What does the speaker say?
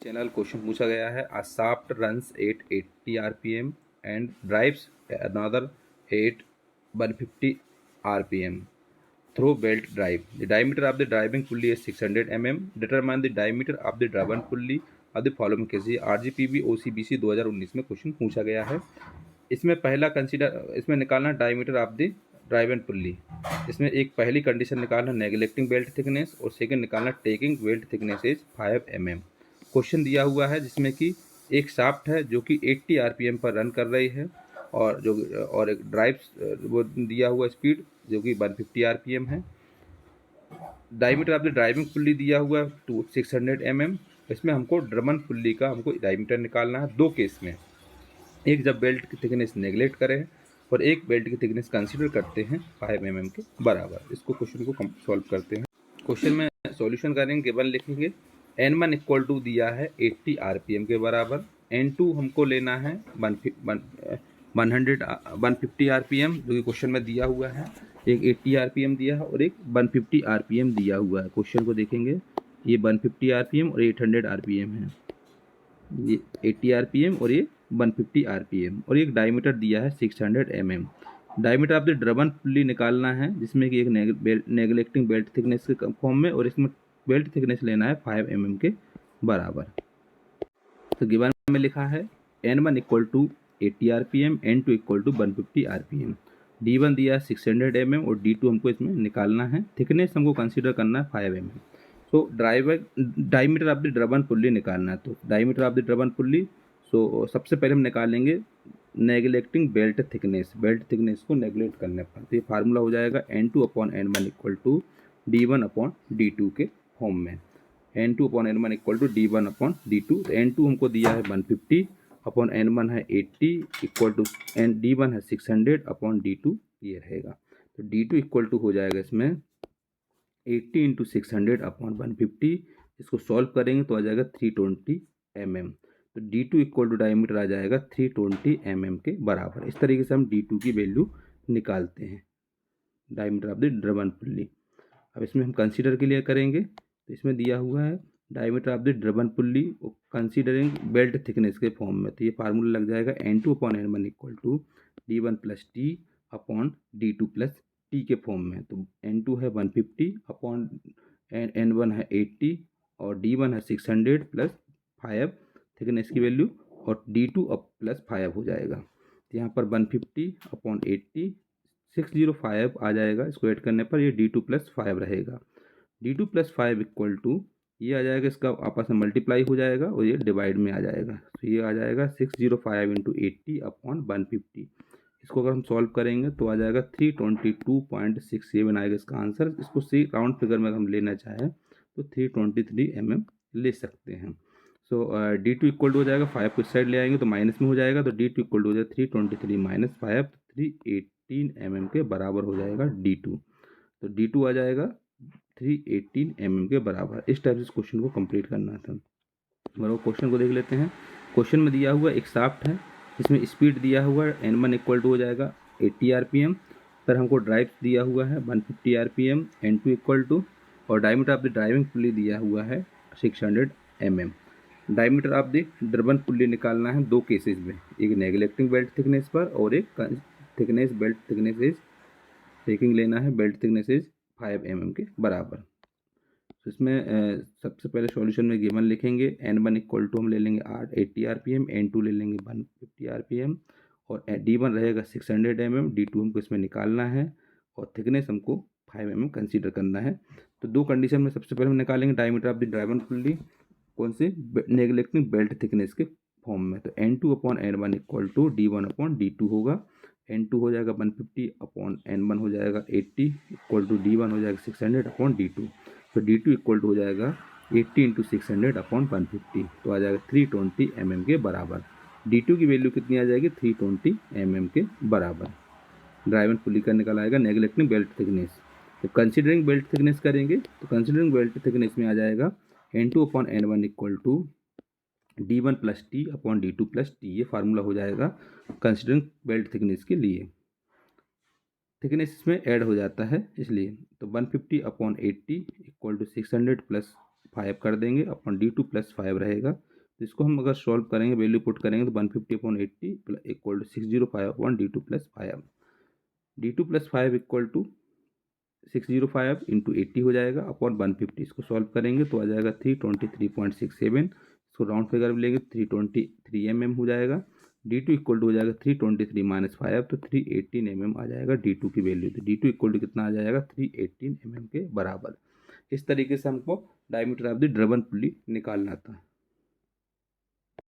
Channel question पूछा गया है। A shaft runs at 80 rpm and drives another at 150 rpm through belt drive. The diameter of the driving pulley is 600 mm. Determine the diameter of the driven pulley of the following cases. RGPB OCBC 2019 में question पूछा गया है। इसमें पहला इसमें निकालना diameter of the driven pulley. इसमें एक पहली कंडीशन निकालना नेगलेक्टिंग बेल्ट थिकनेस और सेकंड निकालना taking belt thickness is 5 mm। Question दिया हुआ है जिसमें कि एक शाफ्ट है जो कि 80 rpm पर रन कर रही है और एक ड्राइव वो दिया हुआ स्पीड जो कि 150 rpm है। Diameter of the driving pulley दिया हुआ है 600 mm। इसमें हमको ड्रमन पुल्ली का हमको डायमीटर निकालना है दो केस में, एक जब बेल्ट की थिकनेस नेगलेक्ट करें और एक बेल्ट की थिकनेस कंसीडर करते हैं 5 mm के बराबर। इसको क्वेश्चन को सॉल्व करते हैं। क्वेश्चन में सॉल्यूशन करेंगे, गिवन लिखेंगे। N1 इक्वल टू दिया है 80 rpm के बराबर, N2 हमको लेना है 150 rpm जो कि क्वेश्चन में दिया हुआ है। एक 80 rpm दिया है और एक 150 rpm दिया हुआ है। क्वेश्चन को देखेंगे, ये 150 rpm और 800 rpm है, ये 80 rpm और ये 150 rpm और एक डायमीटर दिया है 600 mm। Diameter of the driven pulley निकालना है जिसमें कि एक नेगलेक्टिंग बेल्ट थिकनेस के फॉर्म में, और इसमें बेल्ट थिकनेस लेना है 5 mm के बराबर। तो गिवन में लिखा है N1 equal to 80 rpm, N2 equal to 150 rpm। D1 दिया 600 mm और D2 हमको इसमें निकालना है। थिकनेस हमको कंसीडर करना है 5 mm। तो diameter of the driven pulley निकालना है। तो diameter of the driven pulley, सो सबसे पहले हम निकालेंगे नेगलेक्टिंग बेल्ट थिकनेस को नेगलेक्ट करने पर। तो ये फार्मूला हो जाएगा N2/N1 इक्वल टू D1/D2 के फॉर्म में। N2/N1 equal to D1/D2। तो N2 हमको दिया है 150/N1 है 80 इक्वल टू D1 है 600/D2 ये रहेगा। तो D2 इक्वल टू हो जाएगा इसमें 80 × 600/150। इसको सॉल्व करेंगे तो आ जाएगा 320 mm। तो D2 इक्वल टू डायमीटर आ जाएगा 320 mm के बराबर। इस तरीके से हम D2 की वैल्यू निकालते हैं, diameter of the driven pulley. अब इसमें हम कंसीडर के लिए करेंगे, तो इसमें दिया हुआ है diameter of the driven pulley considering belt thickness के फॉर्म में। तो ये फार्मूला लग जाएगा N2/N1 equal to D1 + T/D2 + T के फॉर्म में। तो N2 है 150/N1 है 80 और D1 है 600 + 5 थिकनेस की वैल्यू और D2 अब +5 हो जाएगा। तो यहाँ पर 150/80 605 आ जाएगा। इसको ऐड करने पर ये D2 + 5 रहेगा। D2 + 5 इक्वल टू ये आ जाएगा, इसका आपस में मल्टीप्लाई हो जाएगा और ये डिवाइड में आ जाएगा। तो ये आ जाएगा 605 × 80/150। इसको अगर हम सॉल्व करेंगे तो आ जाएगा 322.67 आएगा इसका आंसर। इसको सी राउंड फिगर में हम लेना चाहें तो 323 mm ले सकते हैं। सो D2 इक्वल टू हो जाएगा 5 को इस साइड ले आएंगे तो माइनस में हो जाएगा। तो D2 इक्वल टू हो जाएगा 323 - 5 318 mm के बराबर हो जाएगा D2। तो D2 आ जाएगा 318 mm के बराबर। इस टाइप से इस क्वेश्चन को कंप्लीट करना था। बराबर क्वेश्चन को देख लेते हैं। क्वेश्चन में दिया हुआ एक शाफ्ट है, इसमें स्पीड दिया हुआ है N1 इक्वल टू हो जाएगा 80 rpm। पर हमको ड्राइव दिया हुआ है 150 rpm, N2 इक्वल टू, और diameter of the driving pulley दिया हुआ है 600 mm। Diameter of the driven pulley निकालना है दो केसेस में, एक नेगलेक्टिंग बेल्ट थिकनेस पर और एक thickness belt thickness is taking लेना है बेल्ट थिकनेस इज 5 mm के बराबर। तो इसमें सबसे पहले सॉल्यूशन में गिवन लिखेंगे। N1 इक्वल टू हम ले लेंगे 80 rpm, N2 ले लेंगे 150 rpm और D1 रहेगा 600 mm। D2 हमको इसमें निकालना है और थिकनेस हमको 5 mm कंसीडर करना है। तो दो कंडीशन में सबसे पहले हम निकालेंगे diameter of the driven pulley कौन से, नेगलेक्टिंग बेल्ट थिकनेस के फॉर्म में। तो N2/N1 इक्वल टू D1/D2 होगा। N2 हो जाएगा 150/N1 हो जाएगा 80 इक्वल टू D1 हो जाएगा 600/D2। तो D2 इक्वल टू हो जाएगा 80 × 600/150। तो आ जाएगा 320 mm के बराबर। D2 की वैल्यू कितनी आ जाएगी 320 mm के बराबर। ड्राइवन पुल्ली का निकल आएगा नेगलेक्टिंग बेल्ट थिकनेस। तो कंसीडरिंग बेल्ट थिकनेस करेंगे तो कंसीडरिंग बेल्ट थिकनेस में आ जाएगा N2/N1 equal to D1 + T/D2 + T। ये फार्मूला हो जाएगा कंसीडरिंग बेल्ट थिकनेस के लिए। थिकनेस इसमें ऐड हो जाता है इसलिए। तो 150/80 इक्वल टू 600 + 5 कर देंगे, D2 + 5 रहेगा। इसको हम अगर सॉल्व करेंगे, वैल्यू पुट करेंगे तो 150/80 equal to 605/D2 + 5। D2 + 5 equal to 605 into 80 हो जाएगा अपॉन 150। इसको सॉल्व करेंगे तो आ जाएगा 323.67। इसको राउंड फिगर में लेंगे 323 mm हो जाएगा। D2 इक्वल टू हो जाएगा 323 - 5 तो 318 mm आ जाएगा D2 की वैल्यू। तो D2 इक्वल टू कितना आ जाएगा 318 mm के बराबर। इस तरीके से हमको डायमीटर ऑफ द ड्रबन पुली निकालना था।